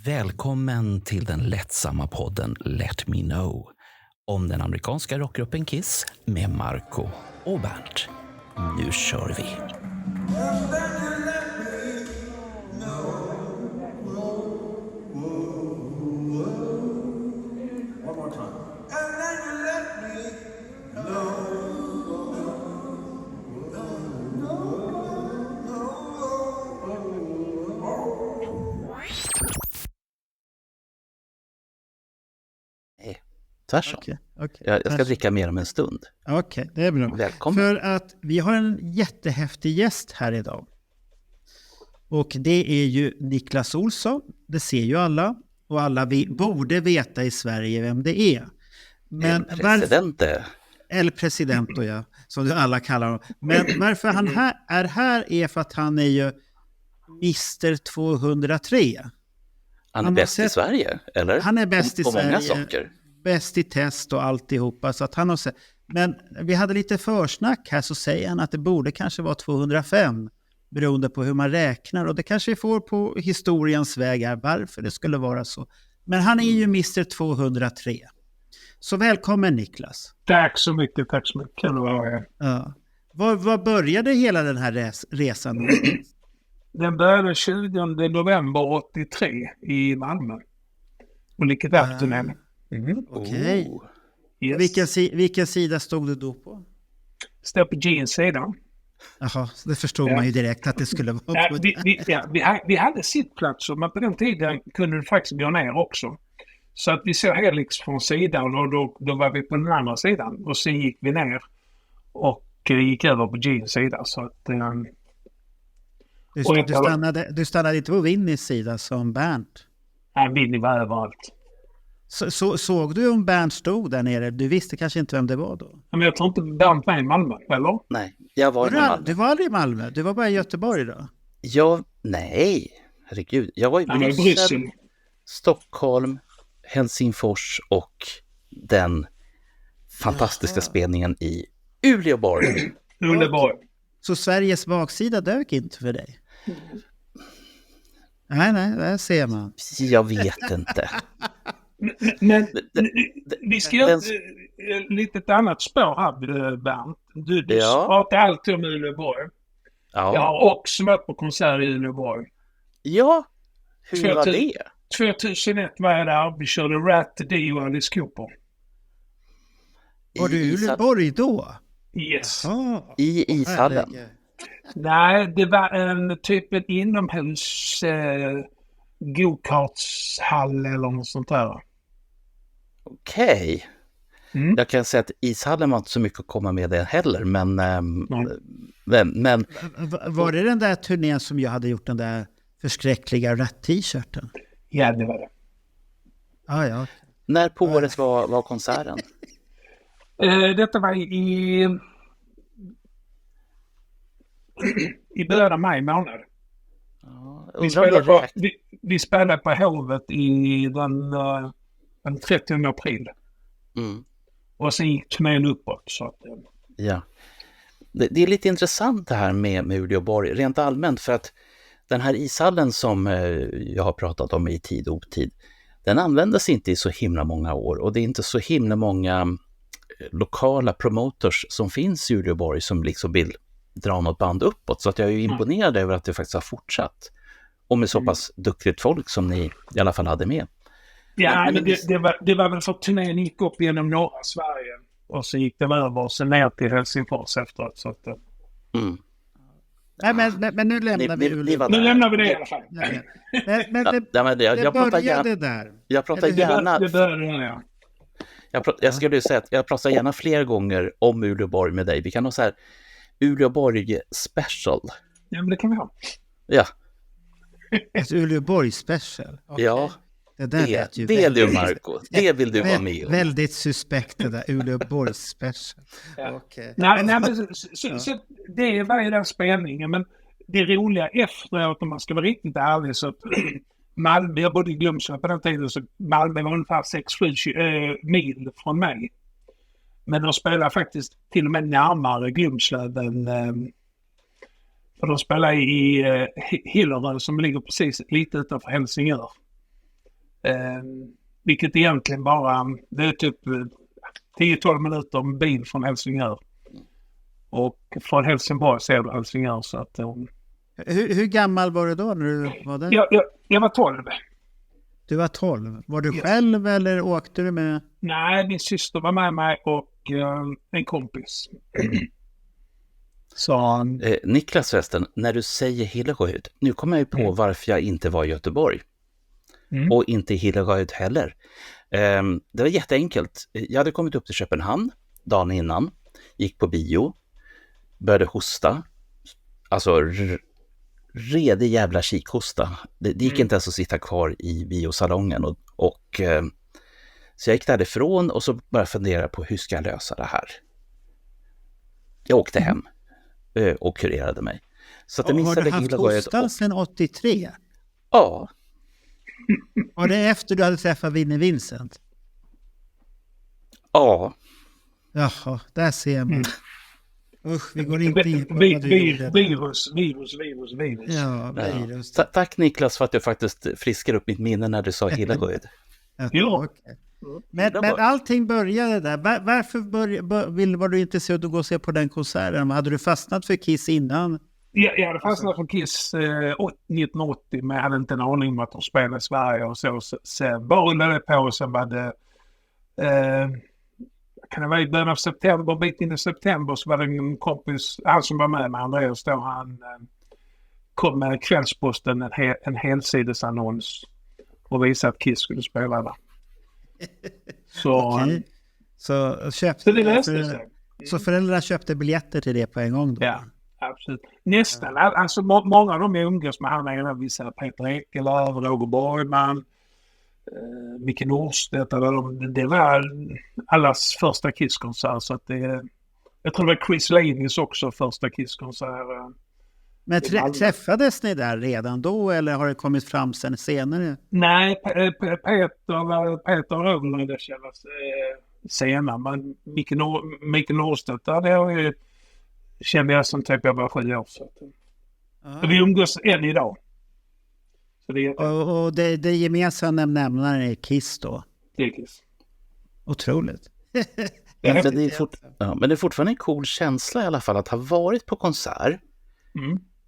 Välkommen till den lättsamma podden Let Me Know om den amerikanska rockgruppen Kiss med Marco och Bernt. Nu kör vi! Tvärsom. Okay. Jag ska dricka mer om en stund. Okej, det är bra. Välkommen. För att vi har en jättehäftig gäst här idag. Och det är ju Niklas Olsson. Det ser ju alla. Och alla vi borde veta i Sverige vem det är. Men Presidente. Eller president då, ja. Som alla kallar honom. Men varför han är här är för att han är ju Mr 203. Han är bäst i Sverige, eller? Han är bäst i Sverige. På många saker. Bäst i test och alltihopa. Så att han har sett. Men vi hade lite försnack här, så säger han att det borde kanske vara 205. Beroende på hur man räknar. Och det kanske vi får på historiens väg här, varför det skulle vara så. Men han är ju Mr 203. Så välkommen Niklas. Tack så mycket. Kul att vara här. Ja. Var började hela den här resan? Den började 20 november 83 i Malmö. Och Liket Aftonen. Okej. Yes. Vilken sida stod du då på? Stod på Jeans sidan. Jaha, det förstod man ju direkt att det skulle vara på. Vi hade sittplatser, men på den tiden kunde det faktiskt gå ner också. Så att vi såg Helix från sidan och då var vi på den andra sidan. Och sen gick vi ner och gick över på Jeans sida. Så att, du stannade inte på Vinnys sida som Bernt? Nej, Winnie var överallt. Såg du om Bernt stod där nere? Du visste kanske inte vem det var då? Men jag tror inte Bernt var i Malmö, eller? Nej, jag var i Malmö. Du var aldrig i Malmö? Du var bara i Göteborg då? Nej, herregud. Jag var i Bryssel, Stockholm, Helsingfors och den fantastiska spelningen i Uleåborg. Så Sveriges baksida dök inte för dig? Nej, det ser man. Jag vet inte. Men vi ska göra lite annat spår här, Bernt. Du pratar alltid om Uleåborg. Ja. Jag har också varit på konsert i Uleåborg. Ja, hur var det? 2001 var jag där. Vi körde Rat, Dio och Alice Cooper. Var du i Uleåborg då? Yes. I ishallen? Nej, det var en inomhus go-kartshall eller något sånt där. Okej. Jag kan säga att ishallen var inte så mycket att komma med det heller, men var det den där turnén som jag hade gjort, den där förskräckliga rat-t-shirten? Ja, det var det. Ja. När på året var konserten? Detta var i början av maj månad. Vi spelade på Hovet i den 30 april. Och sen gick turnén uppåt. Så att, ja. Det är lite intressant det här med Uleåborg rent allmänt, för att den här ishallen som jag har pratat om i tid och otid, den användes inte i så himla många år, och det är inte så himla många lokala promoters som finns i Uleåborg som liksom vill dra något band uppåt, så att jag är ju imponerad över att det faktiskt har fortsatt, och med så pass duktigt folk som ni i alla fall hade med. Ja, men det var väl för att turnén gick upp genom norra Sverige och så gick det över och sen ner till Helsingfors efteråt. Så att, Nej, men nu lämnar vi Uleåborg. Nu lämnar vi det i alla fall. Jag började där. Jag pratar gärna. Det började där, ja. Jag skulle säga att jag pratar gärna fler gånger om Uleåborg med dig. Vi kan ha så här Uleåborg special. Ja, men det kan vi ha. Ja. Ett Uleåborg special. Okay. Ja. Det är du, Marco. Det vill du vara med om. Väldigt suspekt det där Uleåborg special. Ja. Okay. Nej, men så det var ju den spelningen, men det roliga efteråt, om man ska vara riktigt ärlig, så Malmö, jag bodde i Glömsö på den tiden, så Malmö var ungefär 6-7 mil från mig. Men de spelar faktiskt till och med närmare Glömslöv än och de spelar i Hilleröd som ligger precis lite utanför Helsingör. Vilket egentligen bara, det är typ 10-12 minuter med bil från Helsingör. Och från Helsingborg ser du Helsingör. Så att, Hur gammal var du då när du var där? jag var 12. Du var 12. Var du själv eller åkte du med? Nej, min syster var med mig och en kompis. Så, Niklas förresten, när du säger Hillerød, nu kommer jag ju på varför jag inte var i Göteborg. Och inte i Hillerød heller. Det var jätteenkelt. Jag hade kommit upp till Köpenhamn dagen innan, gick på bio, började hosta. Alltså redig jävla kikhosta. Det gick inte ens att sitta kvar i biosalongen. Så jag gick därifrån och så började fundera på hur ska jag lösa det här. Jag åkte hem och kurerade mig. Så att jag har du haft hosta sedan 83? Ja. Var det efter du hade träffat Vinnie Vincent? Ja. Jaha, där ser man. Usch, vi går inte in på vad du gjorde. Virus. Ja, virus. Tack Niklas för att du faktiskt friskar upp mitt minne när du sa Hillerød. Ja. Okay. Men allting började där. Varför var du intresserad att gå och se på den konserten? Hade du fastnat för Kiss innan? Jag hade fastnat för Kiss 1980, men jag hade inte en aning om att de spelade i Sverige och så. Sen bara rullade det på och sen var det... kan det vara i början av september, bit in i september, så var det en kompis, han som var med Andreas då, han kom med Kvällsposten en helsidesannons och visade att Kiss skulle spela där. Så, okay. Så föräldrar köpte biljetter till det på en gång då? Ja, absolut. Nästan, alltså många av dem jag umgås med, han är vissa Peter Ekelöf, Roger Borgman, Micke Nordstedt, det var allas första Kiss-konsert, så att jag tror det var Chris Lanis också första Kiss-konsert. Men träffades ni där redan då eller har det kommit fram sen senare? Nej, Peter och Roger lärde kännas senare, men Micke Nordstedt där kände jag som typ jag var 7 år. Så vi umgås än idag. Och det gemensamma nämnaren är Kiss då? Det är Kiss. Otroligt. Men det är fortfarande en cool känsla i alla fall att ha varit på konsert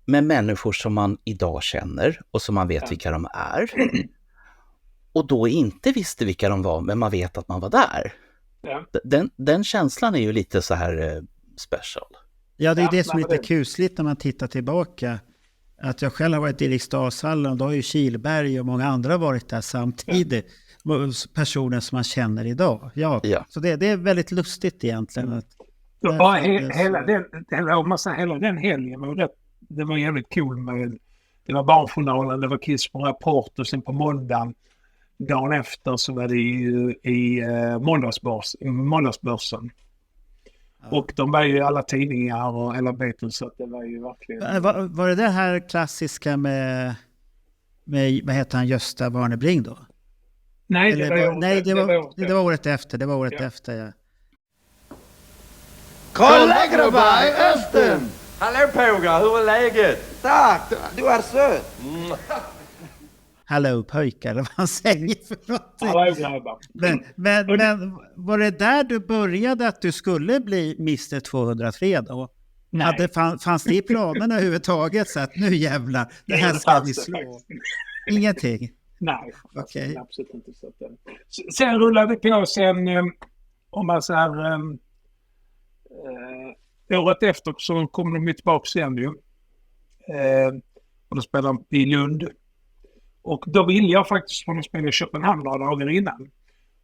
med människor som man idag känner och som man vet vilka de är. Och då inte visste vilka de var, men man vet att man var där. Ja. Den känslan är ju lite så här special. Ja, det är det som är lite kusligt när man tittar tillbaka. Att jag själv har varit i Eriksdalshallen och då har ju Kihlberg och många andra varit där samtidigt. Personer som man känner idag. Ja. Så det är väldigt lustigt egentligen. Att hela den helgen det var jävligt cool med. Det var Barnjournalen, det var Kiss på Rapport och sen på måndagen, dagen efter så var det i måndagsbörsen. Och de var ju i alla tidningar och alla Beatles, så att det var ju verkligen... Var det här klassiska med vad heter han, Gösta Warnerbring då? Nej, det var året efter. Det var året efter, ja. Kolla grabbar, i östen! Hallå pågar, hur är läget? Tack, du är söt. Hallå pojkar, eller vad han säger för någonting. Hallå grabbar. Men var det där du började att du skulle bli Mr 203 då? Nej. Fanns det i planerna överhuvudtaget så att nu jävlar, det här ska vi slå? Ingenting? Nej, okay. Absolut inte. Så sen rullade det på om man så här året efter så kom de tillbaka igen ju. Och då spelade de i Lund. Och då ville jag faktiskt få spela i Köpenhamn några dagar innan.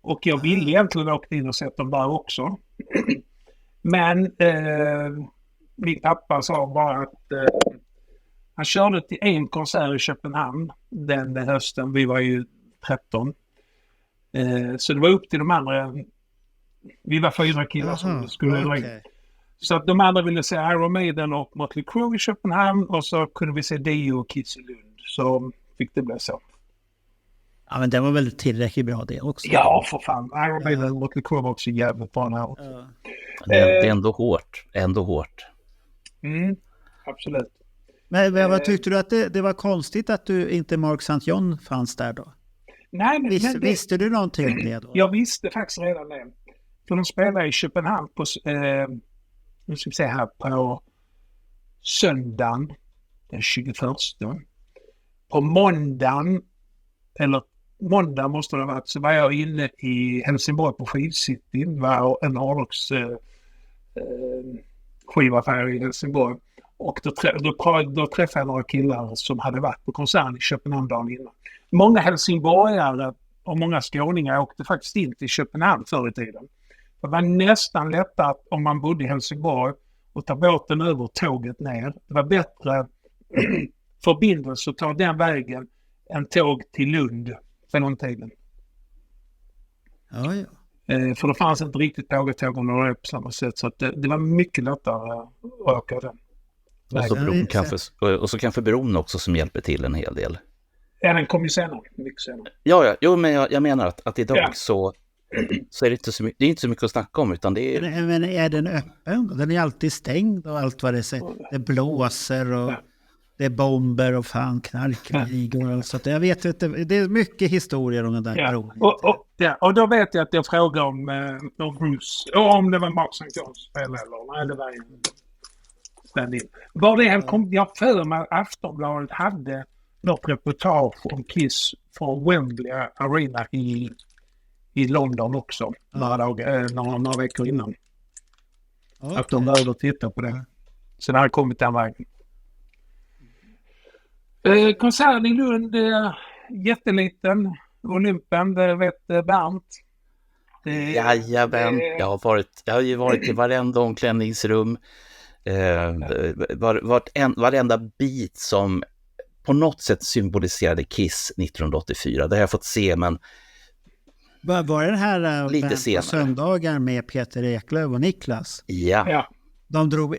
Och jag ville egentligen åka in och sett dem där också. Men min pappa sa bara att han körde till en konsert i Köpenhamn den hösten. Vi var ju 13. Så det var upp till de andra. Vi var 4 killar som skulle dra in. Så att de andra ville se Iron Maiden och Mötley Crüe i Köpenhamn. Och så kunde vi se Dio och Kiss i Lund. Så fick det bli så. Ja, men det var väl tillräckligt bra det också. Ja, för fan. Iron Maiden och Mötley Crüe var också jävligt bra här också. Ja. Det är ändå hårt. Absolut. Men vad tyckte du att det var konstigt att du inte Mark St. John fanns där då? Nej, men Visste du någonting om det då? Jag visste faktiskt redan det. För de spelar i Köpenhamn på, nu ska vi se här, på söndagen den 21. På måndagen, eller måndag måste det ha varit, så var jag inne i Helsingborg på Skivcity. Det var en Alex skivaffär i Helsingborg. Och då träffade jag några killar som hade varit på konsert i Köpenhamn dagen innan. Många helsingborgare och många skåningar åkte faktiskt in till Köpenhamn förr i tiden. Det var nästan lättare om man bodde i Helsingborg och ta båten över tåget ner. Det var bättre förbindelse att ta den vägen än tåg till Lund för någon tiden. Ja. För det fanns inte riktigt pågatåg på samma sätt, så att det var mycket lättare att åka den. Och så kanske bron också som hjälper till en hel del. Ja, den kom ju senare. Mycket senare. Ja. Jo, men jag menar att idag så är det inte så mycket, det är inte så mycket att snacka om, utan det är... Men är den öppen? Den är alltid stängd och allt vad det säger. Det blåser och det är bomber och fan knarkligor. Så att jag vet inte, det är mycket historier om den där bron. Och då vet jag att jag frågade om Bruce, om det var Mark St. Johns spel eller nej, det var ju stand-in. Var det kom jag för mig att Aftonbladet hade något reportage om Kiss från Wembley Arena i London också, några veckor innan. Okay. Att de behövde titta på det. Så det har kommit den vägen. Konserten i Lund, jätteliten. Olympen, det vet Bernt. Jajamän, jag har ju varit i varenda omklädningsrum. Varenda bit som på något sätt symboliserade Kiss 1984. Det har jag fått se, men var det den här lite senare. Söndagar med Peter Eklöf och Niklas? Ja. De drog,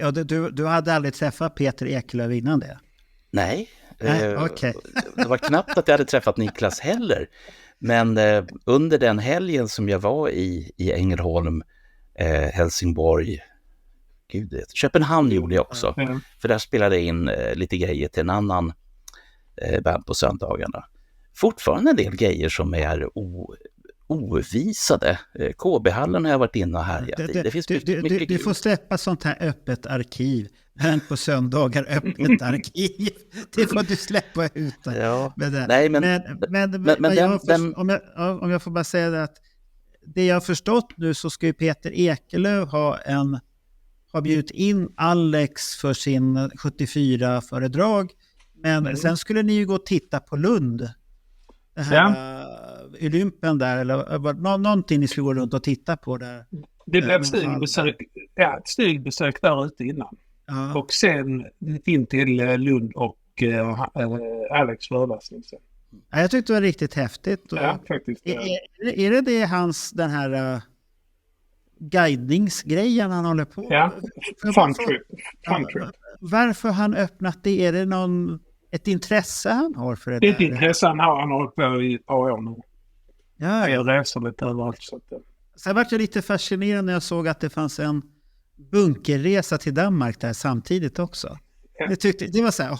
du hade aldrig träffat Peter Eklöf innan det? Nej. Okay. Det var knappt att jag hade träffat Niklas heller. Men under den helgen som jag var i Ängelholm, Helsingborg, Köpenhamn gjorde jag också. För där spelade jag in lite grejer till en annan band på söndagarna. Fortfarande en del grejer som är ovisade. KB-hallen har jag varit inne och härjat i. Det finns mycket du får släppa sånt här öppet arkiv. Men på söndagar öppet arkiv. Det får du släppa ut. Ja. Om jag får bara säga det, att det jag har förstått nu, så ska ju Peter Eklöf ha bjudit in Alex för sin 74-föredrag. Men sen skulle ni ju gå och titta på Lund. Det här Olympen där, eller någonting ni skulle gå runt och titta på där. Det blev ett stugbesök där ute innan. Ja. Och sen in till Lund och Alex föreläsning sen. Ja, jag tyckte det var riktigt häftigt. Ja, faktiskt. Är det hans, den här guidningsgrejen han håller på? Ja, fun trip. Varför har han öppnat det? Är det ett intresse han har för det? Det är ett intresse han har hållit på i ett par år nu. Ja. Jag reser lite överallt. Sen var jag lite fascinerad när jag såg att det fanns en bunkerresa till Danmark där samtidigt också. Jag tyckte, det var så här,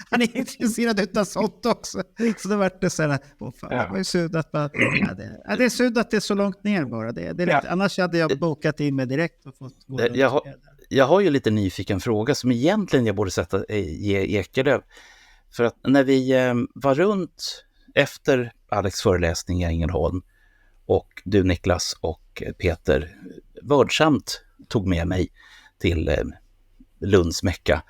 han är intresserad utav sånt också. Så det var det så här, det var ju synd att det är synd att det är så långt ner bara. Det är lite, annars hade jag bokat in mig direkt och fått gå. Jag har ju lite nyfiken fråga som egentligen jag borde ge Ekelöf. För att när vi var runt efter Alex föreläsning i Ängelholm och du Niklas och Peter vördsamt tog med mig till Lunds Mecka.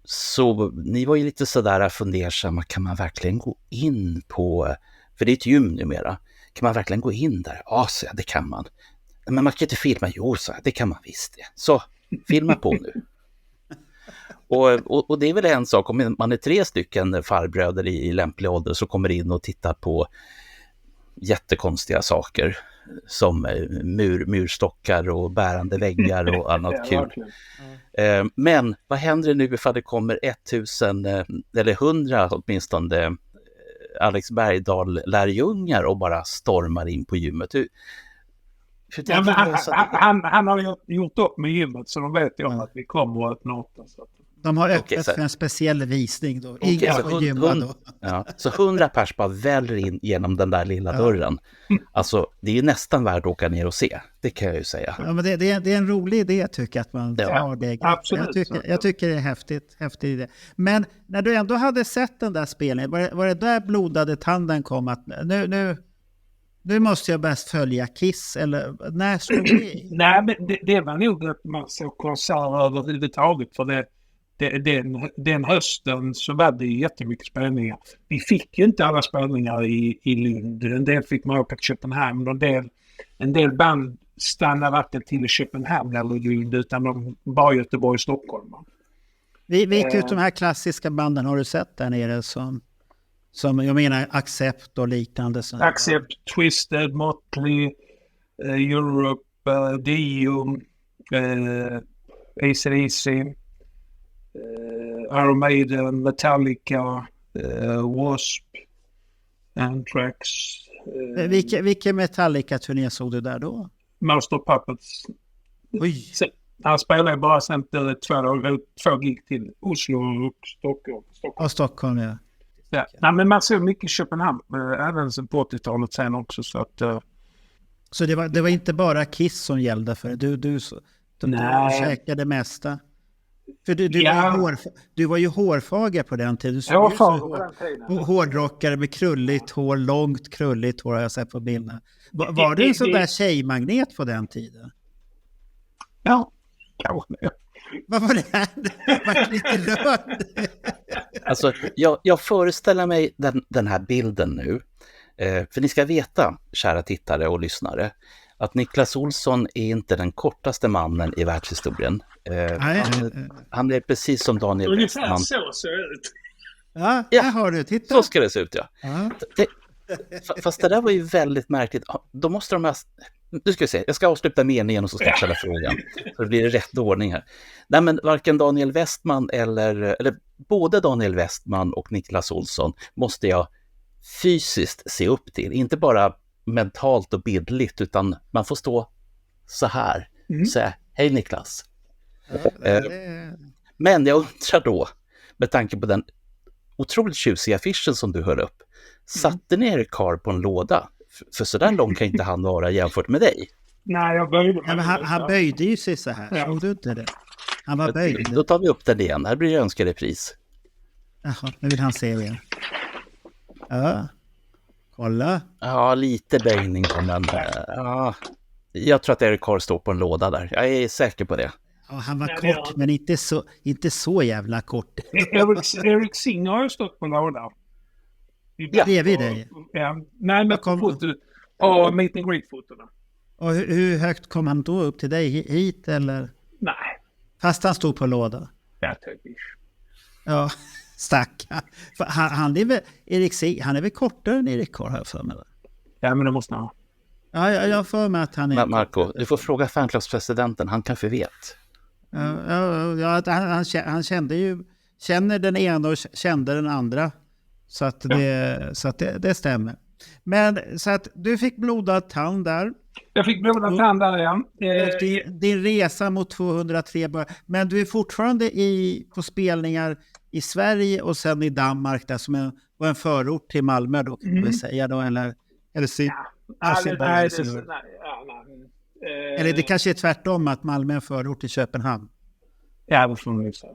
Så ni var ju lite sådär fundersamma, kan man verkligen gå in på, för det är ett gym numera, kan man verkligen gå in där? Ja, så det kan man. Men man kan inte filma, jo så det kan man visst det. Så, filma på nu. Och det är väl en sak, om man är 3 stycken farbröder i lämplig ålder så kommer in och tittar på jättekonstiga saker som murstockar och bärande väggar och annat kul. Men vad händer nu ifall det kommer 1000 eller 100 åtminstone Alex Bergdahl-lärjungar och bara stormar in på gymmet? Han har gjort upp med gymmet, så de vet ju om att vi kommer att öppna upp. De har öppet Okej, så- för en speciell visning då. Okej, Ingen så får gymma då. Ja, så 100 pers bara väller in genom den där lilla dörren. Alltså, det är ju nästan värt att åka ner och se. Det kan jag ju säga. Ja, men det är en rolig idé tycker jag att man Ja, har det. absolut. Jag tycker det är häftig idé. Men när du ändå hade sett den där spelningen, var det där blodade tanden kom att nu måste jag bäst följa Kiss, eller när slog det? Nej, men det var nog att man såg konserter överhuvudtaget. För den hösten så var det jättemycket spelningar. Vi fick ju inte alla spelningar i Lund. En del fick man åka till Köpenhamn. Och en del band stannade varken till i Köpenhamn eller Lund, utan de var i Göteborg och Stockholm. Vilka av de här klassiska banden har du sett där nere som jag menar Accept och liknande? Accept, Twisted, Motley, Europe, Dio, AC/DC, Iron Maiden, Metallica, Wasp, Anthrax, Vilka Metallica-turné såg du där då? Master of Puppets. Oj! Han spelade bara sen 2 gig till Oslo och Stockholm. Och Stockholm, ja. Ja. Nej, men man såg mycket i Köpenhamn, även på 80-talet sen också. Så att, Så det var inte bara Kiss som gällde för dig? Du käkade mesta? För du var ju hårfager på den tiden. Hårdrockare med krulligt hår, långt krulligt hår har jag sett på bilderna. Var du en sån där tjejmagnet på den tiden? Ja. Vad var det här? Var lite rörd? Alltså, jag föreställer mig den här bilden nu. För ni ska veta, kära tittare och lyssnare, att Niklas Olsson är inte den kortaste mannen i världshistorien. Han är precis som Daniel Westman. Ungefär så ser det ut. Ja, här har du. Titta. Så ska det se ut, ja. Ja. Fast det där var ju väldigt märkligt. Då måste de ha... Nu ska vi se, jag ska avsluta meningen och så ska jag ställa frågan. Så det blir rätt ordning här. Nej, men varken Daniel Westman eller både Daniel Westman och Niklas Olsson måste jag fysiskt se upp till. Inte bara mentalt och bildligt, utan man får stå så här och säga, hej Niklas. Men jag undrar då, med tanke på den otroligt tjusiga affischen som du hör upp, satte ner Carl på en låda? För så där lång kan inte han vara jämfört med dig. Nej, jag böjde mig. Ja, men han böjde ju sig så här. Såg du inte det? Han var böjd. Då tar vi upp den igen. Här blir det önskarepris. Jaha, nu vill han se igen. Ja, kolla. Ja, lite böjning på den. Ja, jag tror att Eric Carr står på en låda där. Jag är säker på det. Ja, han var kort, men inte så jävla kort. Eric Singer har ju stått på låda. Bredvid dig? Ja. Nej, men på foto. Och meet and greet-fotona. Och hur högt kom han då upp till dig? Hit eller? Nej. Fast han stod på låda? Ja, typiskt. Ja, stackarn. Han är väl kortare än Eric Carr, har jag för mig. Ja, men det måste han ha. Ja, jag har för mig att han är... Marco, du får fråga fanklubbspresidenten. Han kanske vet. Han känner den ena och kände den andra. Så att det stämmer. Men så att du fick blodad tand där. Jag fick blodad tand där, ja. Din resa mot 203 börjar. Men du är fortfarande på spelningar i Sverige och sen i Danmark där som var en förort till Malmö då, kan vi säga då, eller eller det kanske är tvärtom, att Malmö är en förort till Köpenhamn. Ja, det får man ju säga.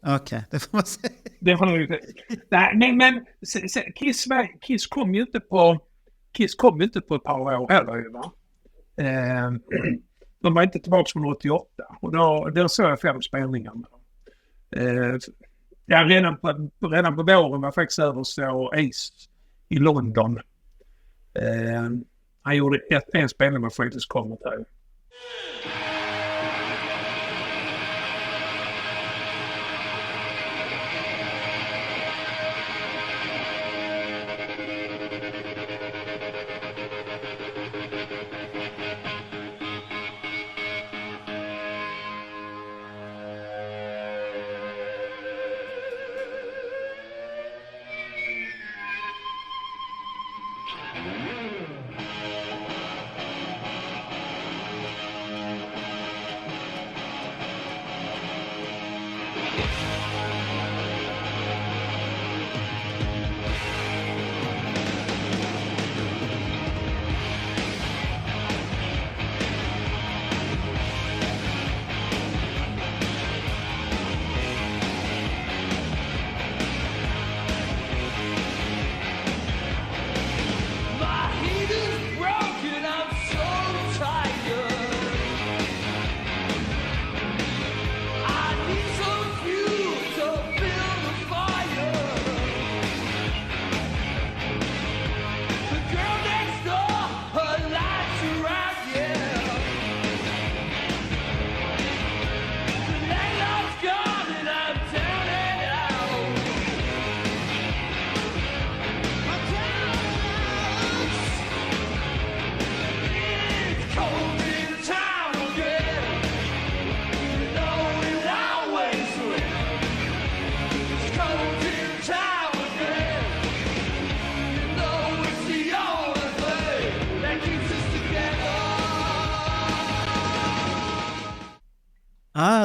Okej, det får man säga. Det får man ju säga. Nej, men Kiss kom ju inte på ett par år heller, va? De var inte tillbaka från 88 och då såg jag 5 spelningar med dem. Redan på våren var jag faktiskt över så Ace i London. Han gjorde en spelning med Fretless Comet här.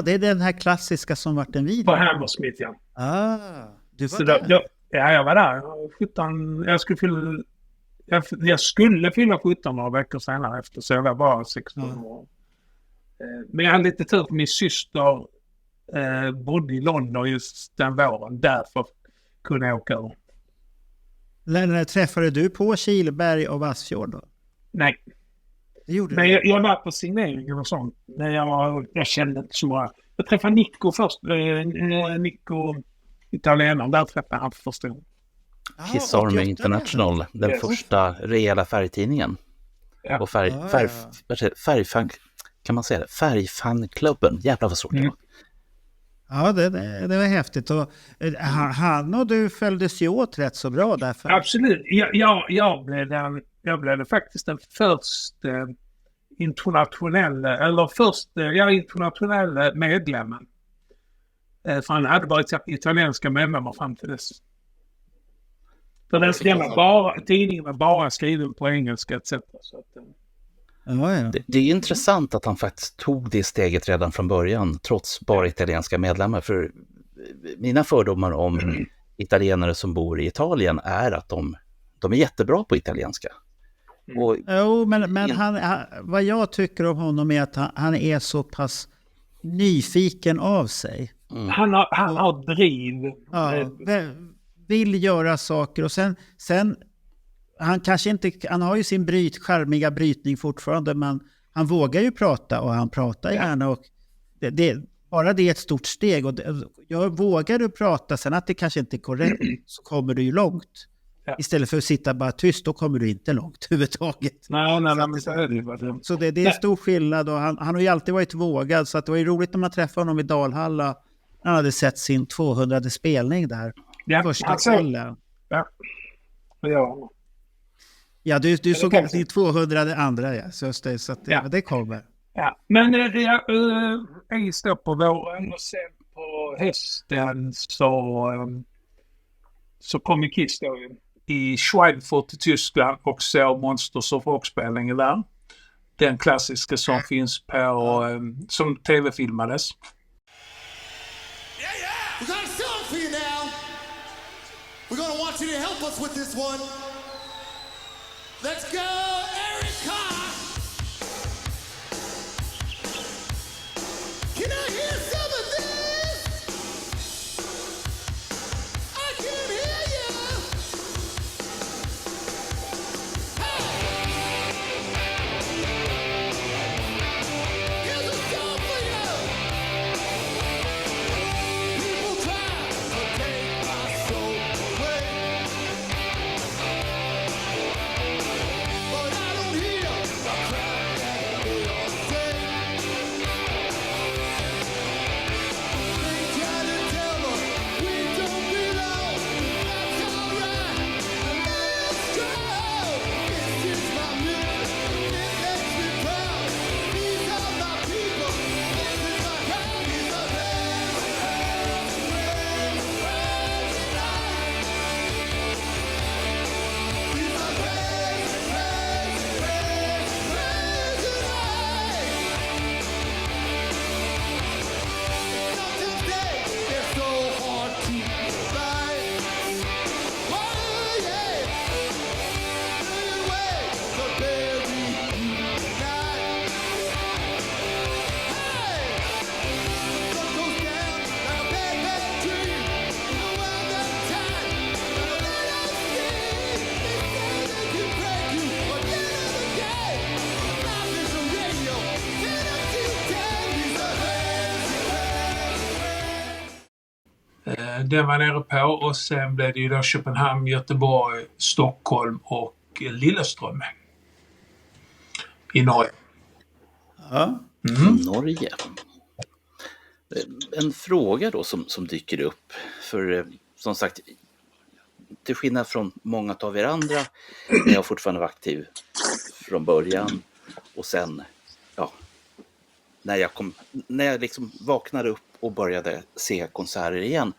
det är den här klassiska som vart en video. På Hammersmith, ja. Du var Så där. jag var där. 17, jag skulle fylla 17 några veckor senare efter, så jag var bara 16 år. Men jag hade lite tur för min syster bodde i London just den våren. Därför kunde jag åka över. När träffade du på Kihlberg och Vassfjord då? Nej. Det gjorde Men du? jag var på signeringen och sånt. När jag kände inte så bra. Jag träffade Nico först. Nico italienaren. Där träffade han för första gången. Kiss Army International, den första rejäla färgtidningen. Ja. Och färgfan, kan man säga det? Färgfanklubben. Jävlar vad stort det var. Ja, det var häftigt. Och, han och du följdes ju åt rätt så bra därför. Absolut. Jag blev faktiskt den första internationella medlemmen. För han hade varit italienska medlemmar fram till dess. För tidningen var bara skriven på engelska etc. Så att, Ja. Det är intressant att han faktiskt tog det steget redan från början, trots bara italienska medlemmar. För mina fördomar om italienare som bor i Italien är att de är jättebra på italienska. Och, Men vad jag tycker om honom är att han är så pass nyfiken av sig. han har driv. Ja, vill göra saker och sen han kanske inte, han har ju sin charmiga brytning fortfarande, men han vågar ju prata och han pratar gärna och bara det är ett stort steg och vågar du prata sen att det kanske inte är korrekt så kommer du ju långt. Ja. Istället för att sitta bara tyst, då kommer du inte långt överhuvudtaget. Nej, men så är det ju. Så det är stor skillnad och han har ju alltid varit vågad, så att det var ju roligt när man träffade honom i Dalhalla. Han hade sett sin 200:e spelning där. Ja, Första kvällen. Ja, du såg kommer. din 200 andra, ja. Så att det kommer. Ja, men jag står på våren och sen på hösten så kom ju Kiss då i Schweinfurt i Tyskland och såg Monsters of Rock-spelningen där. Den klassiska som finns på, som tv-filmades. We got a song for you now. We're gonna want you to help us with this one. Let's go, Erica! Can I hear some of this? I can hear you! Hey! Here's a song for you! People try to take my soul away, but I don't hear a cry that they all say. They try to tell us we don't belong. That's alright. Let's go. This is my music. It makes me proud. These are my people. This is my crowd. These are Den var nere på och sen blev det ju då Köpenhamn, Göteborg, Stockholm och Lillestrøm i Norge. Ja. Norge. En fråga då som dyker upp. För som sagt, till skillnad från många av er andra, när jag fortfarande var aktiv från början och sen, när jag liksom vaknade upp och började se konserter igen.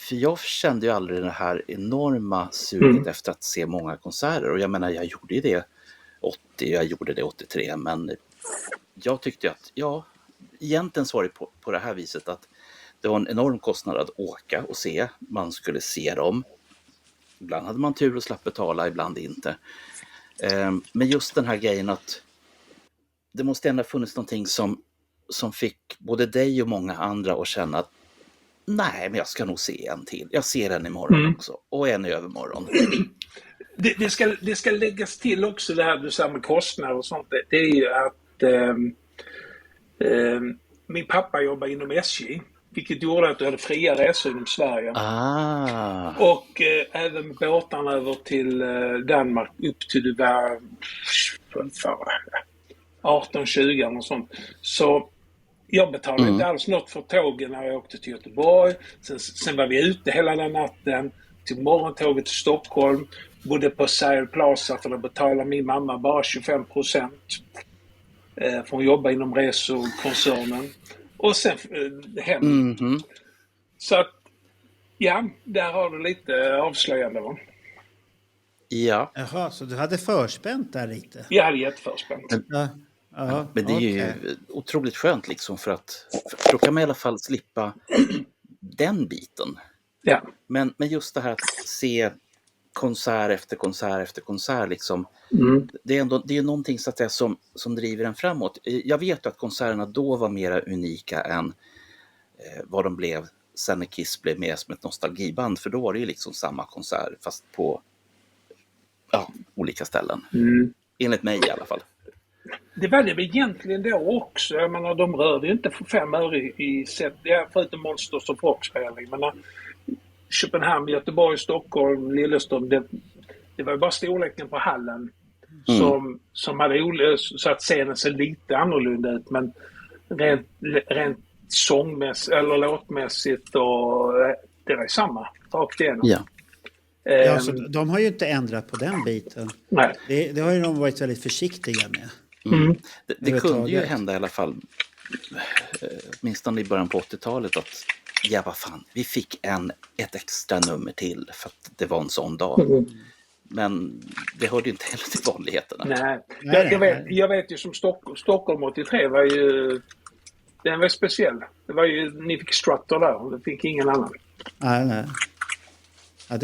För jag kände ju aldrig det här enorma suget efter att se många konserter. Och jag menar, jag gjorde det 80, jag gjorde det 83. Men jag tyckte att, egentligen så var det på det här viset att det var en enorm kostnad att åka och se. Man skulle se dem. Ibland hade man tur och slapp betala, ibland inte. Men just den här grejen att det måste ändå ha funnits någonting som fick både dig och många andra att känna att nej, men jag ska nog se en till. Jag ser en imorgon också. Och en i övermorgon. Det ska läggas till också det här du sa med kostnader och sånt. Det är ju att min pappa jobbar inom SJ. Vilket gjorde att du hade fria resor inom Sverige. Och även båtarna över till Danmark upp till du var 18-20 och sånt. Så jag betalade inte alls något för tågen när jag åkte till Göteborg. Sen var vi ute hela den natten till morgontåget till Stockholm. Bodde på Sergel Plaza för att betala min mamma bara 25%. För hon jobbar inom resekoncernen. Och sen hem. Så att, ja, där har du lite avslöjande, va? Ja. Jaha, så du hade förspänt där lite? Jag hade jätteförspänt. Ja, Men det är ju otroligt skönt liksom för då kan man i alla fall slippa den biten. Ja. Men just det här att se konsert efter konsert efter konsert liksom. Det är någonting så att säga, som driver en framåt. Jag vet att konserterna då var mer unika än vad de blev sen när Kiss blev med som ett nostalgiband. För då var det ju liksom samma konsert fast på olika ställen. Enligt mig i alla fall. Det var det väl egentligen då också. Jag menar, de rörde ju inte för 5 öre i set. Förutom Monsters of Rock-spelning. Men Köpenhamn, Göteborg, Stockholm, Lilleström. Det var ju bara storleken på hallen som hade så att scenen ser lite annorlunda ut. Men rent sångmässigt eller låtmässigt och det var samma rakt igenom. Ja. Ja, så de har ju inte ändrat på den biten. Nej. Det har ju de varit väldigt försiktiga med. Det kunde ju hända i alla fall, åtminstone i början på 80-talet, att vad fan, vi fick ett extra nummer till för att det var en sån dag. Men det hörde ju inte heller till vanligheterna. Nej. Jag vet ju som Stockholm 83 var ju, den var speciell. Det var ju, ni fick Strutter där och det fick ingen annan. Nej. Ja,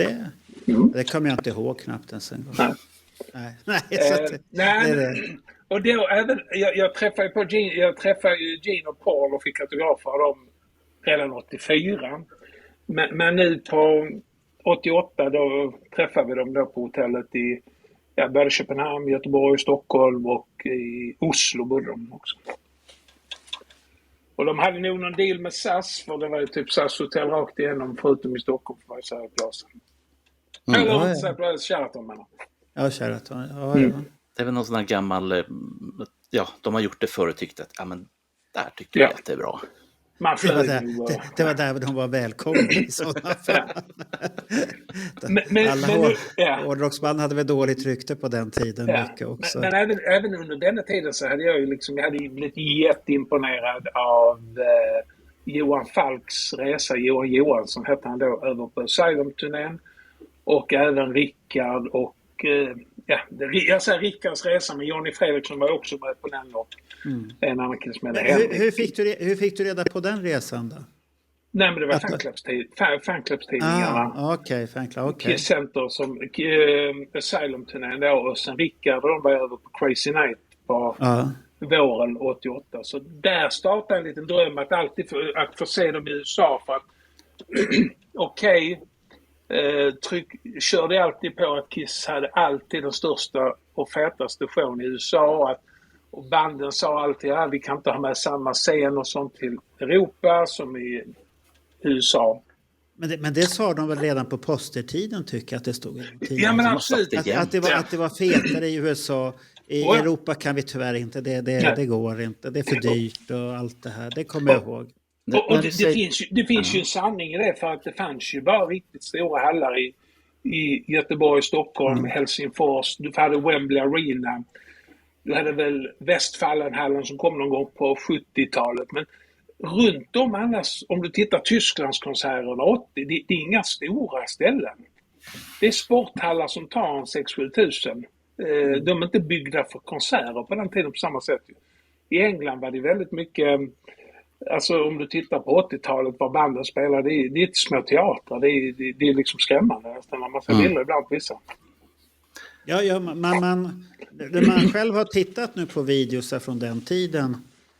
det kommer jag inte ihåg knappt ens en gång. Nej. Och då även jag träffade ju Gene och Paul och fick autografer av dem redan 84. Men nu på 88 då träffade vi dem då på hotellet i både Köpenhamn, Göteborg, Stockholm och i Oslo bodde de också. Och de hade nog någon deal med SAS, för det var ju typ SAS hotell rakt igenom förutom i Stockholm för varje Sergelplaza. Eller Sheraton menar. Ja, Sheraton. Det är väl någon sån här gammal, de har gjort det förr och tyckt att men där tycker jag att det är bra. Det var där de var välkomna i sådana fall. Alla hårdrocksband hade väl dåligt rykte på den tiden mycket också. Men även under denna tiden så hade jag ju blivit jätteimponerad av Johan Falks resa. Johan Johansson hette han då, över på Asylum-turnén. Och även Rickard och jag säger Rickards resa, men Johnny Fredriksson var också med på den då. En annan kille som heter hur fick du reda på den resan då? Nej, men det var fanclubstidningarna. Okej, fanclub. Kiss Center som Asylum-turnén då, och sen Rickard de var över på Crazy Night på våren 88. Så där startade en liten dröm att få se dem i USA, för att körde alltid på att Kiss hade alltid den största och fetaste showen i USA, och banden sa alltid vi kan inte ha med samma scen och sånt till Europa som i USA. Men det sa de väl redan på postertiden, tycker jag att det stod i tiden. Ja, men absolut. Att det var fetare i USA. I Europa kan vi tyvärr inte, det går inte. Det är för dyrt och allt det här. Det kommer jag ihåg. Och det finns ju en sanning i det, för att det fanns ju bara riktigt stora hallar i Göteborg, Stockholm, Helsingfors. Du hade Wembley Arena. Du hade väl Westfalenhallen som kom någon gång på 70-talet. Men runt om annars, om du tittar Tysklandskonserterna 80, det är inga stora ställen. Det är sporthallar som tar 6-7 tusen. De är inte byggda för konserter på den tiden på samma sätt. i England var det väldigt mycket, alltså om du tittar på 80-talet vad banden spelade, det är inte små teatrar, det är liksom skrämmande nästan när man får bilder ibland på vissa. Ja, när man själv har tittat nu på videos från den tiden,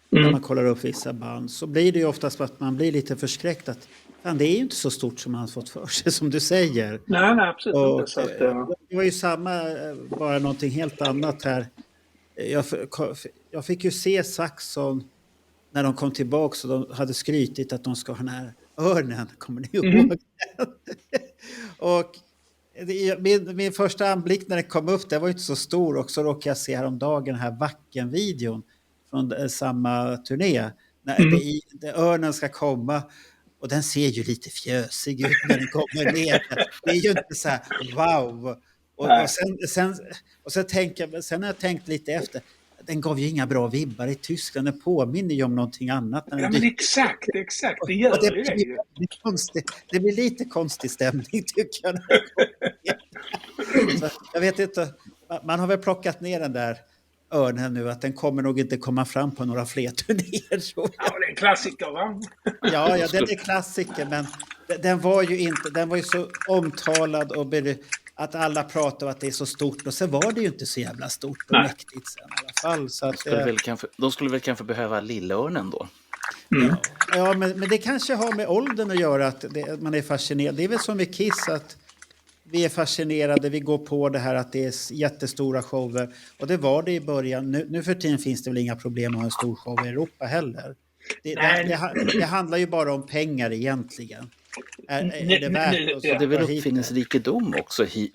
när man kollar upp vissa band, så blir det ju oftast att man blir lite förskräckt att fan, det är ju inte så stort som man har fått för sig, som du säger. Nej, absolut inte. Så att, det var ju samma, bara någonting helt annat här. Jag fick ju se Saxon när de kom tillbaka, så de hade skrytit att de ska ha den här örnen, kommer ni ihåg den? Och min första anblick när det kom upp, det var ju inte så stor, och så råkade jag se häromdagen den här Wacken-videon från samma turné, när örnen ska komma, och den ser ju lite fjösig ut när den kommer ner. Det är ju inte så här wow. Och sen har jag tänkt lite efter, den gav ju inga bra vibbar i Tyskland, den påminner ju om någonting annat. Ja, men exakt, det gör det ju. Det blir lite konstig stämning, tycker jag. Så, jag vet inte, man har väl plockat ner den där örnen nu, att den kommer nog inte komma fram på några fler turnéer. Ja, det är en klassiker, va? Ja, den är klassiker, men den var ju så omtalad och att alla pratar om att det är så stort, och sen var det ju inte så jävla stort och mäktigt sen i alla fall. Så att, de skulle väl kanske behöva lillörnen då. Ja, men det kanske har med åldern att göra, att man är fascinerad. Det är väl som med Kiss, att vi är fascinerade, vi går på det här att det är jättestora shower. Och det var det i början. Nu för tiden finns det väl inga problem att ha en stor show i Europa heller. Det handlar ju bara om pengar egentligen. Är det värt? Det är väl uppfinningsrikedom också. Det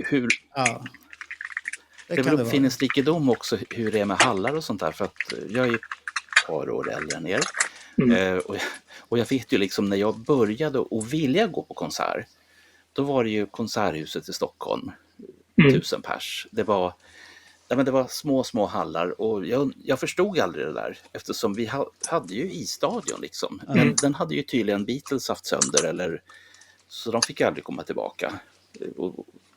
är väl uppfinningsrikedom också hur det är med hallar och sånt där. För att jag är ett par år äldre än er. Och jag vet ju liksom när jag började och vilja gå på konsert, då var det ju Konserthuset i Stockholm, 1000 pers. Det var små hallar, och jag förstod aldrig det där, eftersom vi hade ju isstadion liksom. Men den hade ju tydligen Beatles haft sönder, så de fick aldrig komma tillbaka.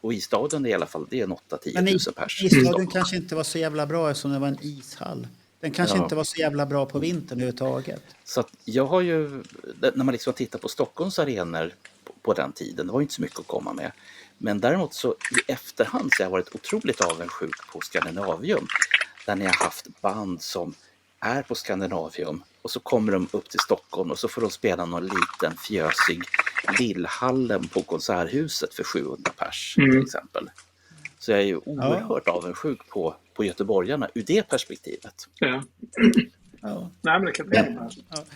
Och isstadion i alla fall, det är 8-10 tusen pers. Men isstadion kanske inte var så jävla bra eftersom det var en ishall. Den kanske inte var så jävla bra på vintern överhuvudtaget. Så att jag har ju, när man liksom tittar på Stockholms arenor på den tiden, det var inte så mycket att komma med. Men däremot så i efterhand så har jag varit otroligt avundsjuk på Scandinavium. Där ni har haft band som är på Scandinavium och så kommer de upp till Stockholm och så får de spela någon liten fjösig Lillhallen på Konserthuset för 700 pers till exempel. Så jag är ju oerhört avundsjuk på göteborgarna ur det perspektivet. Ja. Ja. Nej, men det kan jag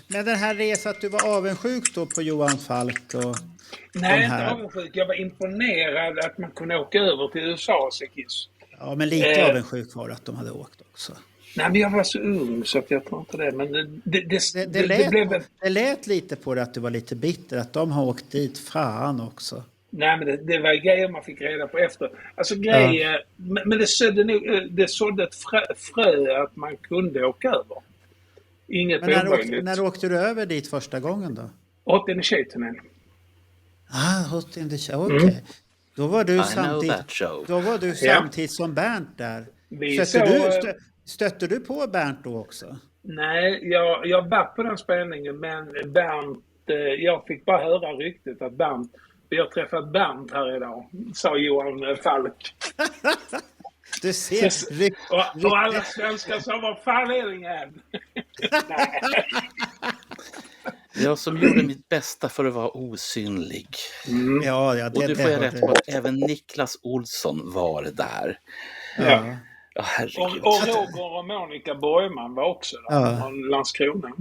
Men den här resan, att du var avundsjuk då på Johan Falk och Nej, inte avundsjuk. Jag var imponerad att man kunde åka över till USA och se Kiss. Ja, men lite avundsjuk var att de hade åkt också. Nej, men jag var så ung så att jag tror inte det. Men det lät lite på det att du var lite bitter, att de har åkt dit fan också. Nej, men det var grejer man fick reda på efter. Alltså grejer, men det sådde ett frö att man kunde åka över. Inget omöjligt. När åkte du över dit första gången då? 8 Tjejturnén. Hot in the Show, okej. Då var du samtidigt som Bernt där. Stötte du på Bernt då också? Nej, jag var på den spelningen, men Bernt, jag fick bara höra ryktet att Bernt, vi har träffat Bernt här idag, sa Johan Falk. Du ser. Och alla svenskar sa, vad fan är det igen? Jag som gjorde mitt bästa för att vara osynlig. Ja, och du får jag rätt på att även Niklas Olsson var där. Ja. Och Roger och Monica Borgman var också där från Landskrona.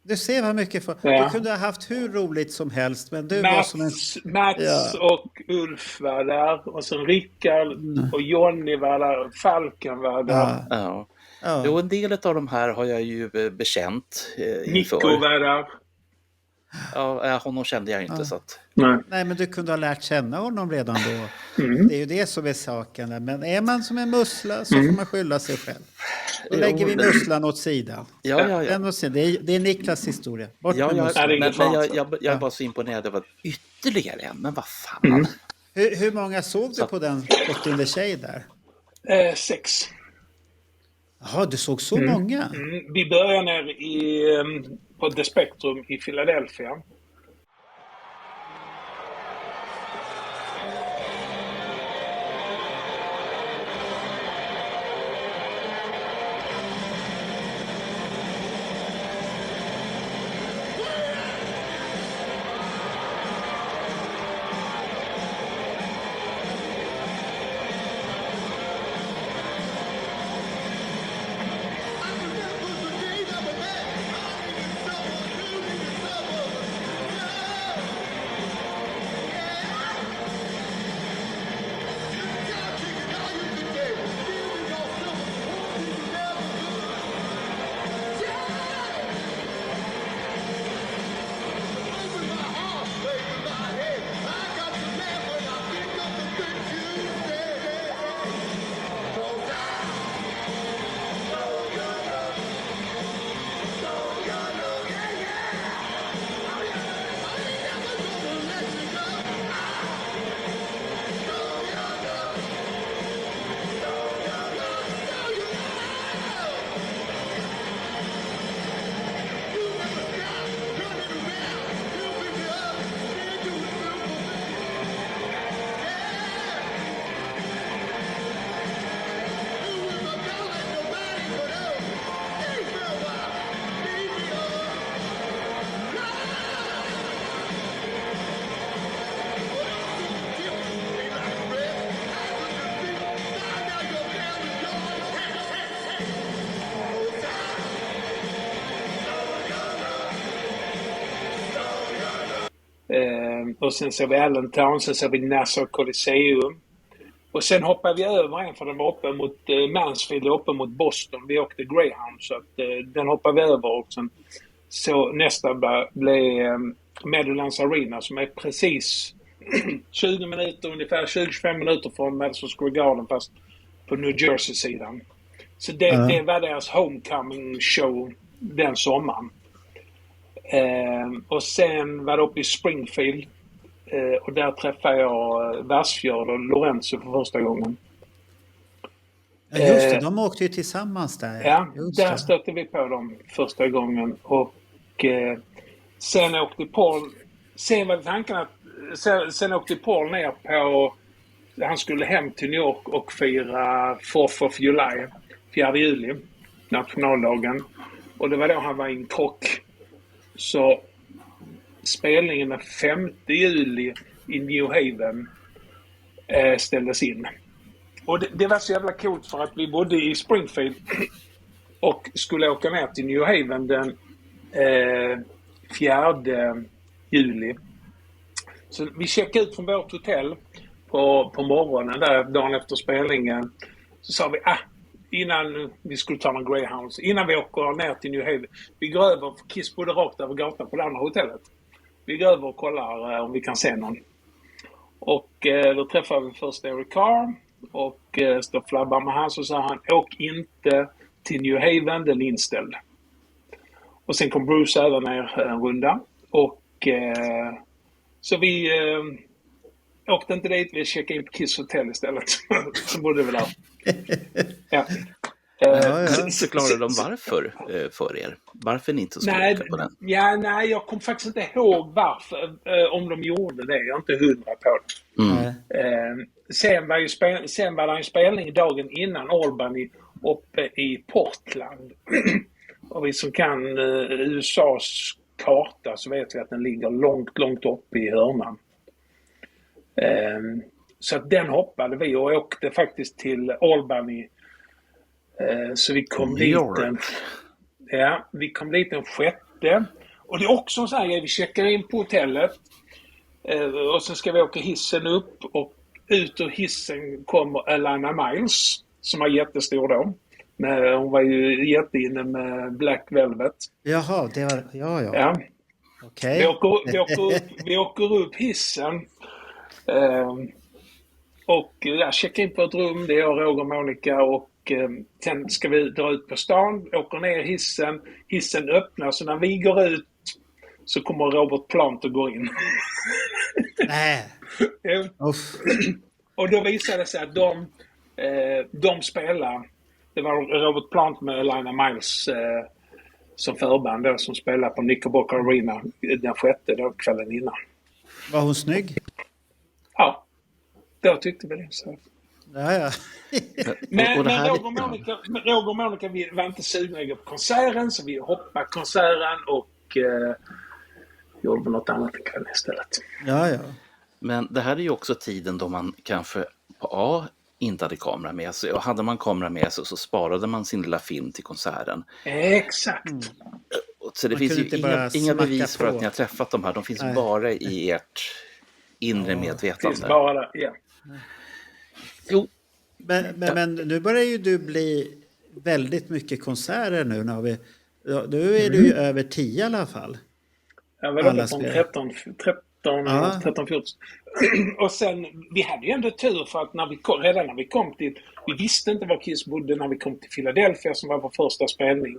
Du ser vad mycket för. Du kunde ha haft hur roligt som helst, men du var som en... Mats och Ulf var där, och sen Rickard och Jonny var där, Falken var där. Ja. Och en del av de här har jag ju bekänt Nico var där. Ja, honom kände jag inte så att... Nej, men du kunde ha lärt känna honom redan då. Det är ju det som är saken. Men är man som en mussla så får man skylla sig själv. Då lägger vi musslan åt sidan. Ja. Det är Niklas historia. Men jag var så imponerad över ytterligare en. Men vad fan. Hur många såg du på den 8:e tjej där? 6. Jaha, du såg så många? Vi började ner på The Spectrum i Philadelphia. Och sen ser vi Allentown, sen ser vi Nassau Coliseum. Och sen hoppar vi över en, för den var uppe mot Mansfield och uppe mot Boston. Vi åkte Greyhound, så att den hoppar vi över också. Så nästa blev Meadowlands Arena, som är precis 20 minuter, ungefär 20-25 minuter från Madison Square Garden, fast på New Jersey-sidan. Så det var deras homecoming show den sommaren. Och sen var det uppe i Springfield, och där träffade jag Vassfjord och Lorenzo för första gången. Ja, just det, de åkte ju tillsammans där. Ja, just där det. stötte vi på dem första gången. Och sen åkte Paul, sen var tanken att sen åkte Paul ner på, han skulle hem till New York och fira 4th of July, 4 juli, nationaldagen. Och det var då han var i en krock. Så spelningen den 5 juli i New Haven ställdes in. Och det var så jävla coolt, för att vi bodde i Springfield och skulle åka ner till New Haven den 4 juli. Så vi checkade ut från vårt hotell på morgonen där dagen efter spelningen. Så sa vi, innan vi skulle ta någon Greyhounds, innan vi åker ner till New Haven, vi går över, för Kiss bodde rakt över gatan på det andra hotellet. Vi går över och kollar om vi kan se någon. Och då träffade vi först Eric Carr och stod flabbar med han, så sa han, åk inte till New Haven, den är inställd. Och sen kom Bruce även ner en runda, och så vi åkte inte dit, vi checkade in på Kiss Hotel istället. Så bodde vi där. Ja. Förklarar de varför för er? Varför ni inte skulle åka på den? Nej, jag kommer faktiskt inte ihåg varför, om de gjorde det. Jag är inte 100 på det. Sen var det en spelning dagen innan Albany uppe i Portland. Och vi som kan USAs karta, så vet vi att den ligger långt, långt upp i hörnan. Så att den hoppade vi och åkte faktiskt till Albany. Så vi kom vi kom dit den 6. Och det är också en sån här grej, vi checkar in på hotellet. Och så ska vi åka hissen upp, och ut ur hissen kommer Alana Miles, som var jättestor då. Men hon var ju jätteinne med Black Velvet. Jaha, det var... Ja. Okej. Vi åker upp hissen. Och jag checkar in på ett rum, det är jag, Roger, Monica, och sen ska vi dra ut på stan, åker ner hissen. Hissen öppnar, så när vi går ut så kommer Robert Plant och går in. Nej. Och då visade det sig att de spelar Det var Robert Plant med Elina Miles som förband då, som spelade på Knickerbocker Arena den 6:e då, kvällen innan. Var hon snygg? Ja, då tyckte vi det. Så. Ja. Men och det här- Roger och Monica vi var inte sugna på konserten, så vi hoppade konserten och gjorde något annat en kväll istället. Ja. Men det här är ju också tiden då man kanske inte hade kamera med sig. Och hade man kamera med sig så sparade man sin lilla film till konserten. Exakt. Så det Man finns kunde ju inte bara inga smacka bevis för på. att ni har träffat de här. De finns Nej. bara i ert inre medvetande. Finns bara där, ja. Jo, Men nu börjar ju du bli väldigt mycket konserter nu. Nu är du ju över 10 i alla fall. Jag var Alla uppe på spel. 13-14. Och sen, vi hade ju ändå tur för att redan när vi kom till, vi visste inte var Kiss bodde när vi kom till Philadelphia som var vår första spelning.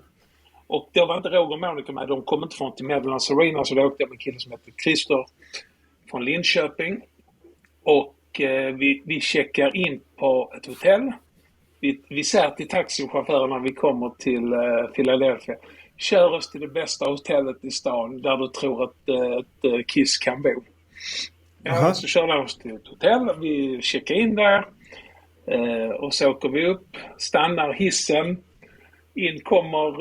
Och då var inte Roger och Monica med, de kom inte från till Meadowlands Arena, så då åkte jag med en kille som heter Christer från Linköping. Och vi checkar in på ett hotell. Vi säger till taxichauffören när vi kommer till Philadelphia: kör oss till det bästa hotellet i stan där du tror att ett Kiss kan bo. Ja, så kör de oss till ett hotell. Vi checkar in där. Och så åker vi upp. Stannar hissen. In kommer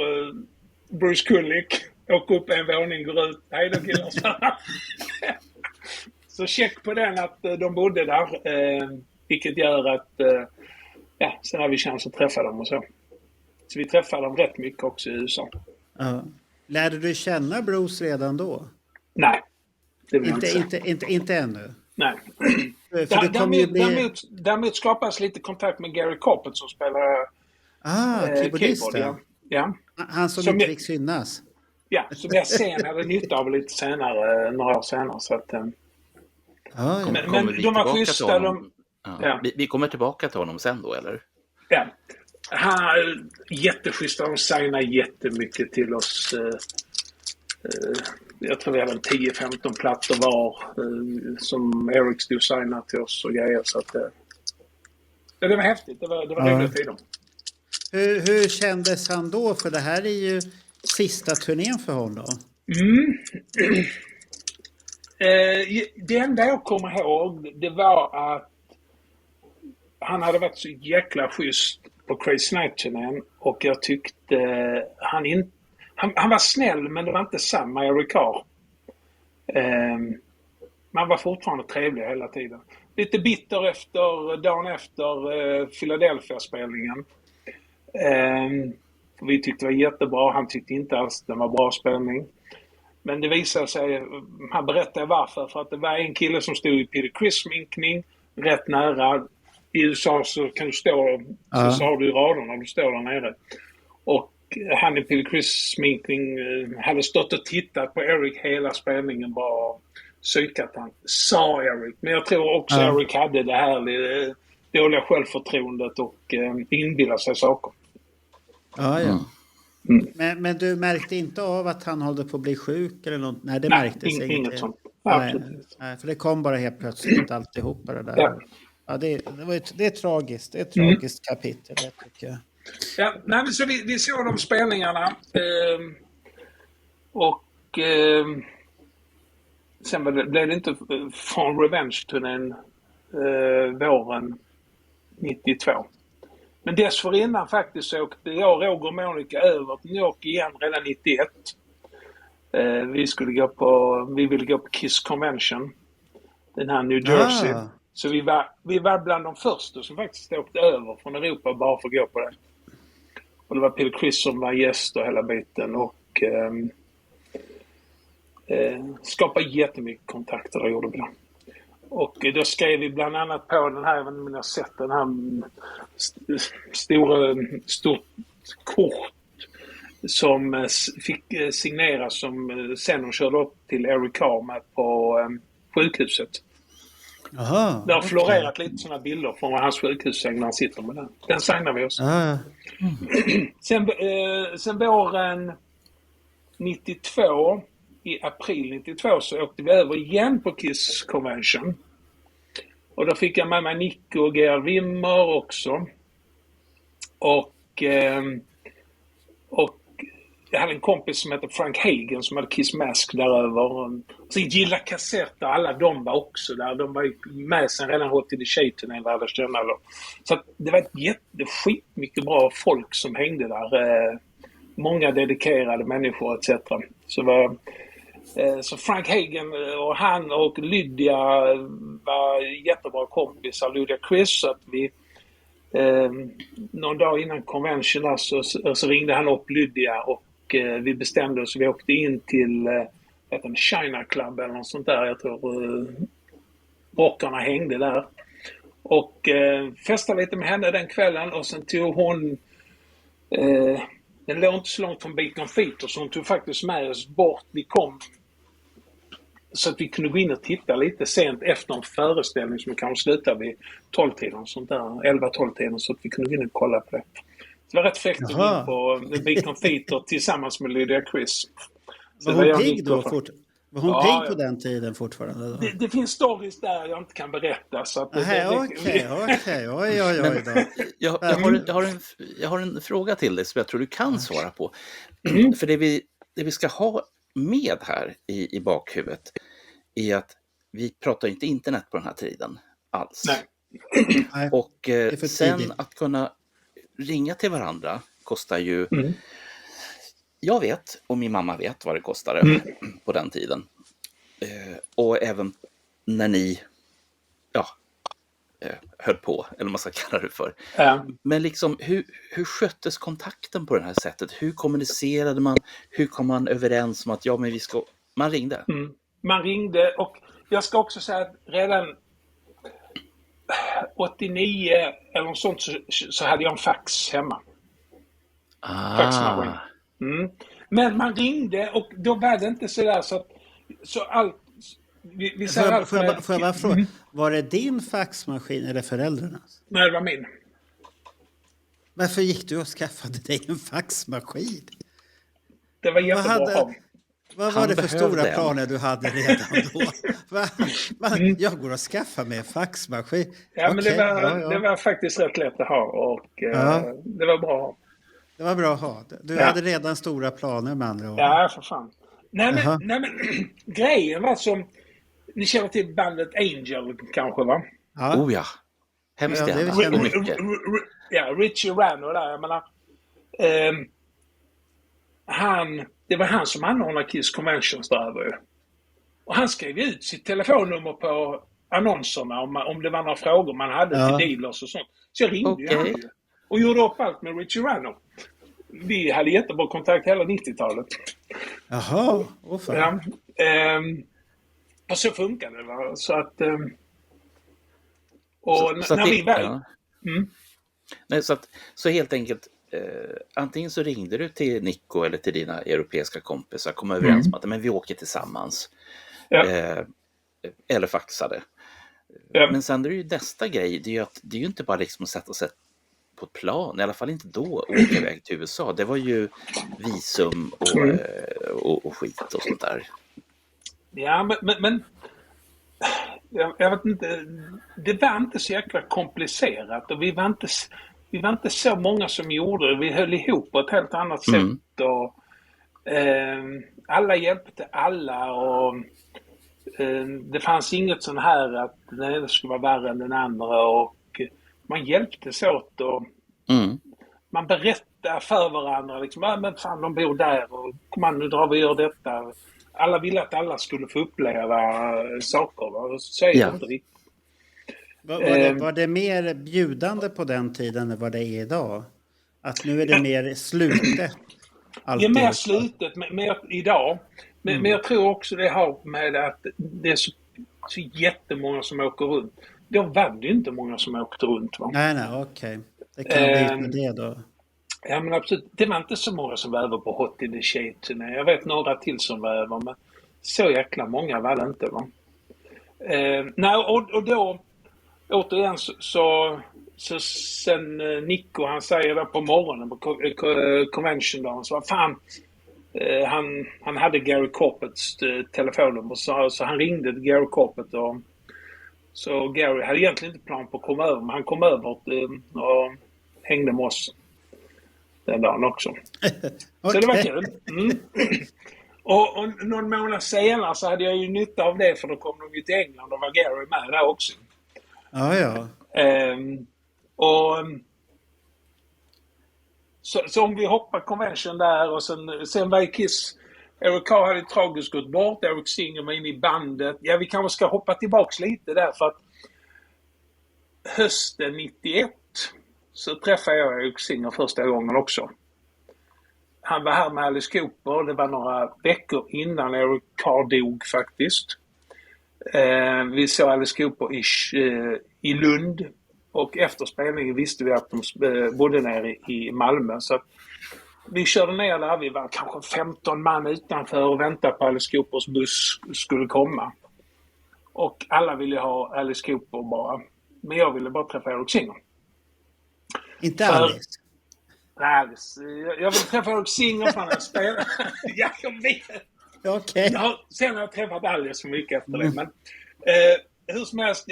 Bruce Kulick. Åker upp en våning, går ut. Hej då killar. Så check på den att de bodde där. Vilket gör att sen har vi chans att träffa dem och så. Så vi träffar dem rätt mycket också i USA. Ja. Lärde du känna Bruce redan då? Nej, det vill jag inte säga. Inte ännu? Nej. För det kommer ju bli... Däremot skapas lite kontakt med Gary Carpet som spelar keyboardisten. keyboard. Ja. Han som inte fick synas. Ja, som jag sen hade nytta av lite senare, några år senare. Så att, Ja. men de var schyssta. Vi kommer tillbaka till honom sen då, eller? Ja. Han är jätteschyssta. De signar jättemycket till oss. Jag tror vi hade 10-15 plattor var som Eric stod signat till oss och grejer. Så att, det var häftigt. Det var roliga tider. Hur kändes han då? För det här är ju sista turnén för honom. Det enda jag kommer ihåg, det var att han hade varit så jäkla schysst på Crazy Night-turnén och jag tyckte han var snäll, men det var inte samma Eric Carr. Man var fortfarande trevlig hela tiden. Lite bitter dagen efter Philadelphia-spelningen. Vi tyckte det var jättebra. Han tyckte inte alls det var bra spelning. Men det visade sig, han berättade varför. För att det var en kille som stod i Peter Criss-sminkning rätt nära. I USA så kan du stå, så har du raderna, du står där nere. Och han i Peter Criss-sminkning hade stått och tittat på Eric hela spelningen, bara psykat han. Sa Eric. Men jag tror också Eric hade det här dåliga självförtroendet och inbillade sig saker. Ja. Men du märkte inte av att han håller på att bli sjuk eller något? Nej, det Nej, märktes inget sånt. Nej, för det kom bara helt plötsligt alltihopa det där. Ja, det är tragiskt. Det är ett tragiskt kapitel, det tycker jag. Ja, nej, så vi såg de spelningarna. Sen blev det inte från Revenge-turnén våren 92. Men dessförinnan faktiskt så åkte jag, Roger och Monica över till New York igen redan 91. Vi ville gå på Kiss Convention. Den här New Jersey. Så vi var bland de första som faktiskt åkte över från Europa bara för att gå på det. Och det var Peter Criss som var gäst och hela biten. Och skapade jättemycket kontakter och gjorde det. Och då skrev vi bland annat på den här, även om ni har sett den här stort kort som fick signeras som sen de körde upp till Eric Carr med på sjukhuset. Aha, det har florerat lite sådana bilder från hans sjukhussäng när han sitter med den. Den signar vi oss. Sen våren 92, i april 92, så åkte vi över igen på Kiss Convention. Och då fick jag med mig Nick och Gerhard Wimmer också. Och och jag hade en kompis som hette Frank Hagen som hade Kiss Mask däröver. Så Gilla Kassetter, alla de var också där. De var ju med sen redan Hot in the Shade-turnén lärde känna. Så att det var ett skitmycket bra folk som hängde där. Många dedikerade människor etc. Så Frank Hagen och han och Lydia var jättebra kompisar, Lydia Chris, så att vi någon dag innan convention så ringde han upp Lydia och vi bestämde oss, vi åkte in till China Club eller något sånt där, jag tror rockarna hängde där och festade lite med henne den kvällen och sen tog hon den låg inte så långt från Bacon Feet och så hon tog faktiskt med oss bort, vi kom så att vi kunde gå in och titta lite sent efter en föreställning som kanske slutade vid 12-tiden, sånt där, 11-12-tiden, så att vi kunde gå in och kolla på det. Det var rätt fräckt att gå in på Bacon Feet tillsammans med Lydia Chris. Var hon pigg då? Var hon pigg på den tiden fortfarande? Då? Det finns stories där jag inte kan berätta. Så att Okej. Oj då. Jag har en fråga till dig som jag tror du kan svara på. För det vi ska ha med här i bakhuvudet är att vi pratar inte internet på den här tiden alls. Nej. Och sen att kunna ringa till varandra kostar ju... Jag vet, och min mamma vet vad det kostade på den tiden. Och även när ni höll på, eller vad man ska kalla det för. Men liksom, hur sköttes kontakten på det här sättet? Hur kommunicerade man? Hur kom man överens om att man ringde? Man ringde, och jag ska också säga att redan 89 eller något sånt så hade jag en fax hemma. Faxmaskin. Men man ringde och då var det inte sådär så allt... Får jag bara fråga, var det din faxmaskin eller föräldrarnas? Nej, det var min. Varför gick du och skaffade dig en faxmaskin? Det var jättebra. Vad var det för stora planer du hade redan då? Jag går och skaffar mig en faxmaskin. Ja, men det var faktiskt rätt lätt att ha och det var bra. Det var bra att ha. Du hade redan stora planer med andra ord. Ja, för fan. Nej men grejen var som... Ni känner till bandet Angel kanske, va? Ja. Oh ja. Hemskt gärna. Richie Rano där, jag menar. Det var han som anordnade Kiss Conventions där. Och han skrev ut sitt telefonnummer på annonserna om det var några frågor man hade till dealers och sånt. Så jag ringde ju han och gjorde upp allt med Richie Rano. Vi hade jättebra kontakt hela 90-talet. Jaha, och så funkade det, va? Så att... och när vi väl... Så helt enkelt, antingen så ringde du till Nico eller till dina europeiska kompisar, kom överens om att men vi åker tillsammans. Eller faxade. Men sen är det ju nästa grej, det är ju inte bara liksom att sätta sig på ett plan, i alla fall inte då, åka iväg till USA. Det var ju visum och skit och sånt där. Ja, men jag vet inte, det var inte så jäkla komplicerat och vi var inte så många som gjorde det. Vi höll ihop på ett helt annat sätt och alla hjälpte alla och det fanns inget sån här att den ena skulle vara värre än den andra och man hjälptes åt och man berättade för varandra liksom, men fan de bor där och kom an, nu drar vi och gör detta. Alla ville att alla skulle få uppleva saker, va? Så är det inte riktigt. Var det mer bjudande på den tiden än vad det är idag? Att nu är det mer slutet? Det är mer slutet idag. Men jag tror också det har med att det är så jättemånga som åker runt. Då var det inte många som åkte runt, va? Nej, okej. Det kan bli med det då. Ja, men absolut. Det var inte så många som var över på Hot in the Shade. Jag vet några till som var över, men så jäkla många var det inte, va? Och då, återigen, så sen Nico, han säger där på morgonen på convention-dagen, så vad fan, han hade Gary Corpets telefonnummer, så han ringde till Gary Corpet och så Gary hade egentligen inte plan på att komma över, men han kom över och hängde med oss. den dagen också. Så det var kul. Och någon månad senare så hade jag ju nytta av det, för då kom de ju till England och var Gary med där också. Ja. Så om vi hoppar convention där och sen var Kiss, Eric Carr hade tragiskt gått bort, Eric Singer var inne i bandet. Ja, vi kanske ska hoppa tillbaks lite där, för att hösten 91 så träffade jag Eric Singer första gången också. Han var här med Alice Cooper, det var några veckor innan Eric Carr dog faktiskt. Vi såg Alice Cooper i Lund, och efter spelningen visste vi att de bodde nere i Malmö. Så vi körde ner där, vi var kanske 15 man utanför och väntade på Alice Coopers buss skulle komma. Och alla ville ha Alice Cooper bara, men jag ville bara träffa Eric Singer. Inte Alice? Alice. Jag vill träffa Eric Singer för han spelar. Ja, jag vet. Okej. Sen har jag träffat Alice så mycket efter det. Men hur som helst,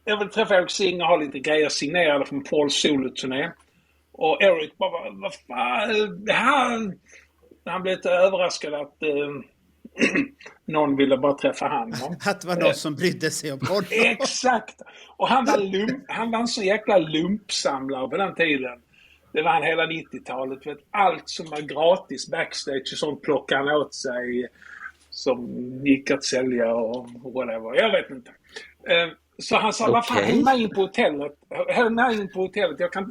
jag vill träffa Eric Singer och ha lite grejer signerade från Pauls soloturné. Och Eric bara, vad fan, han blev lite överraskad att någon ville bara träffa han. Att det var någon som brydde sig om honom. Exakt! Och han var en så jäkla lumpsamlare på den tiden. Det var han hela 90-talet. Vet, allt som var gratis backstage och sånt plockade han åt sig, som gick att sälja och whatever. Jag vet inte. Så han sa, vad fan, häng med in på hotellet.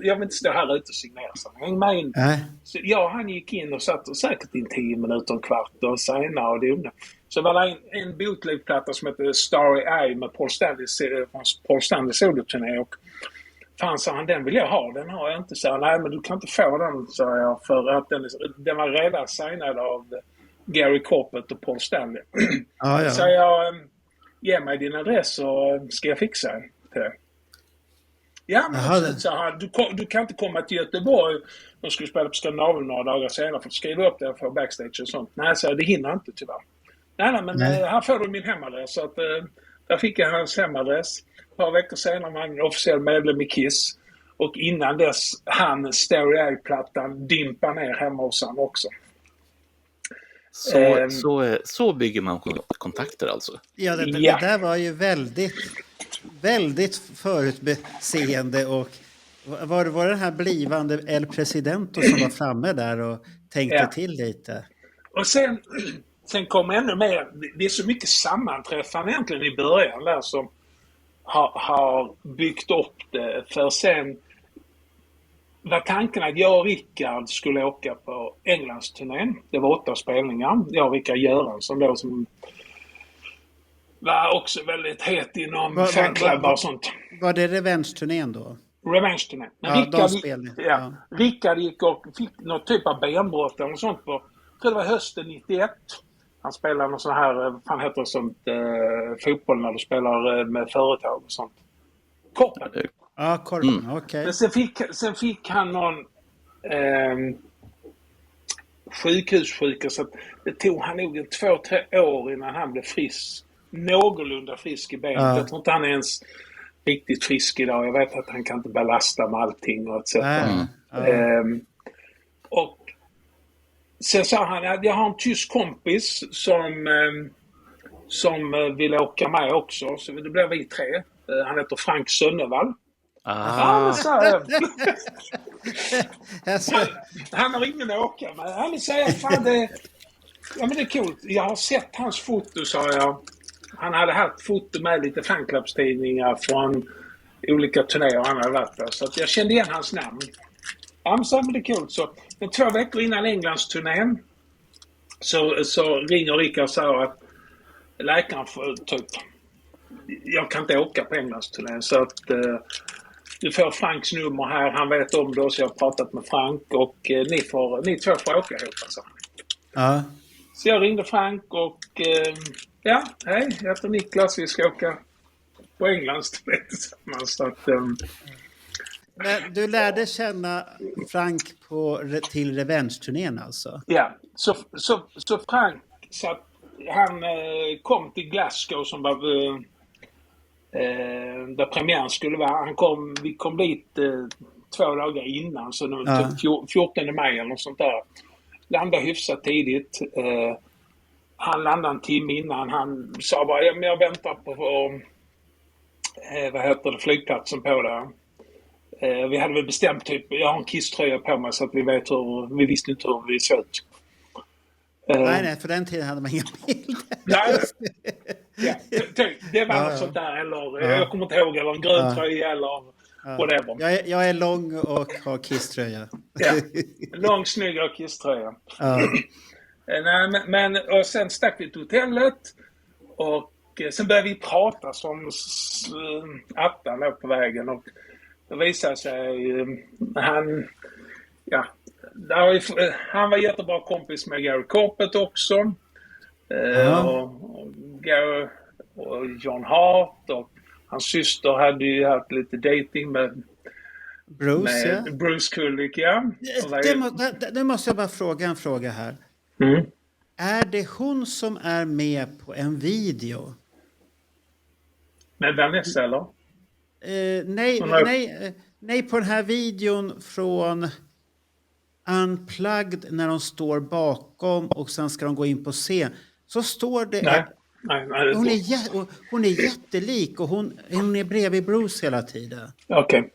Jag vill inte stå här ute och signera. Så häng med in. Så han gick in och satt och säkert in 10 minuter, en kvart och senare och det. Så var det en bootlegplatta som heter Starry Eye med Paul Stanley soloturné, och fan, sa han, den vill jag ha, den har jag inte. Så nej, men du kan inte få den, sa jag, för att den var redan signad av Gary Corpet och Paul Stanley. Så jag, ge mig din adress och ska jag fixa den till det. Ja, men så han, du kan inte komma till Göteborg. De skulle spela på Skandinavien några dagar senare för att skriva upp det för backstage och sånt. Nej, så det hinner inte tyvärr. Nej, men här får du min hemadress. Så att, där fick jag hans hemadress. Ett par veckor senare var han en officiell medlem i Kiss. Och innan dess han Starry Eye-plattan dimpa ner hemma hos han också. Så bygger man kontakter alltså? Ja, det där var ju väldigt förutseende. Och var den här blivande El Presidento som var framme där och tänkte till lite? Och sen kom ännu mer, det är så mycket sammanträffande egentligen i början där som har byggt upp det. För sen var tanken att jag och Rickard skulle åka på Englandsturnén. Det var 8 spelningar. Jag och Rickard Göransson då, som var också väldigt het inom fanklubbar och sånt. Var det Revenge-turnén då? Revenge-turnén. Rickard gick och fick någon typ av benbrott och sånt på, jag tror det var hösten 91. Han spelar någon sån här, fan heter det sånt, fotboll när du spelar med företag och sånt. Korpen. Ja, korpen, okej. Men sen fick han någon sjukhussjuka, så att det tog han nog 2-3 år innan han blev frisk. Någorlunda frisk i benet. Jag tror inte han är ens riktigt frisk idag. Jag vet att han kan inte belasta med allting och etc. Och sen sa han att jag har en tysk kompis som vill åka med också. Så det blev vi 3. Han heter Frank Sönnevall. Han har ingen att åka med. Han säger, fan det är coolt. Jag har sett hans foto, sa jag. Han hade haft foto med lite fanklubbstidningar från olika turnéer han hade varit där. Så att jag kände igen hans namn. Han sa, men det är coolt. Så 2 veckor innan Englandsturnén så ringer Rickard och säger att läkaren får typ, jag kan inte åka på Englandsturnén, så att du får Franks nummer här, han vet om det, så jag har pratat med Frank och ni två får åka ihop, alltså. Så jag ringde Frank och hej, jag heter Niklas, vi ska åka på Englandsturnén tillsammans. Så att, men du lärde känna Frank till Revenge-turnén alltså? Ja, så Frank, så att han kom till Glasgow som var där premiären skulle vara. Vi kom dit 2 dagar innan, så nu Ja. typ 14 maj eller något sånt där. Landade hyfsat tidigt. Han landade en timme innan. Han sa bara, ja, men jag väntar på vad heter det, flygplatsen på det. Vi hade väl bestämt typ, jag har en Kiss-tröja på mig så att vi visste inte hur vi såg ut. Nej, för den tiden hade man inga bilder. Nej, ja, det var något sånt där, eller jag kommer inte ihåg, eller en grön tröja eller whatever. Jag är lång och har Kiss-tröja. Ja, lång, snygg och Kiss-tröja. Nej, men och sen stack vi till hotellet och sen började vi prata som attan på vägen, och det visade sig han var jättebra kompis med Gary Corpet också. Och John Hart, och hans syster hade ju haft lite dating med Bruce Kulick, ja. Nu måste jag bara fråga en fråga här. Är det hon som är med på en video? Med Vanessa, eller? Nej, på den här videon från Unplugged, när de står bakom och sen ska de gå in på scen. Så står det... Nej, hon är jättelik, och hon är bredvid Bruce hela tiden. Okej.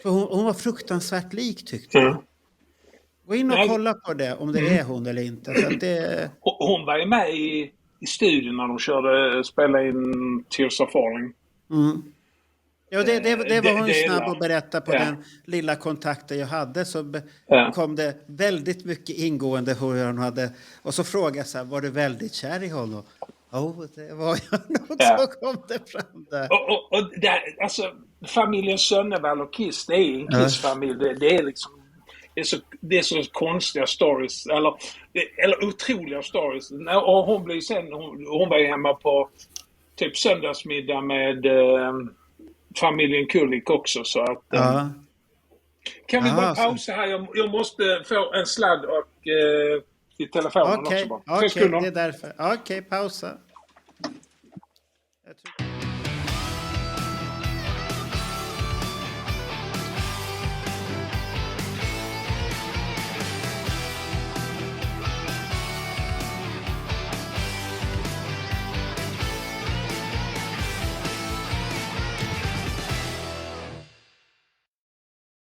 För hon var fruktansvärt lik, tyckte jag. Gå in och kolla på det, om det är hon eller inte. Så att det... Hon var ju med i studion när de spelade in Tears of Falling. Ja, det var hon snabb att berätta på den lilla kontakten jag hade. Så kom det väldigt mycket ingående hur hon hade. Och så frågade jag så här, var du väldigt kär i honom? Det var jag nog, så kom det fram där. Och där, alltså, familjen Sönnevall och Kiss, det är en Kiss-familj. Det är liksom... Det är så konstiga stories, eller otroliga stories. Och hon blev sen, hon var ju hemma på typ söndagsmiddag med familjen Kulick också, så att kan vi bara pausa här? Jag måste få en sladd och i telefonen också bara. Okej, det är därför. Okej, pausa.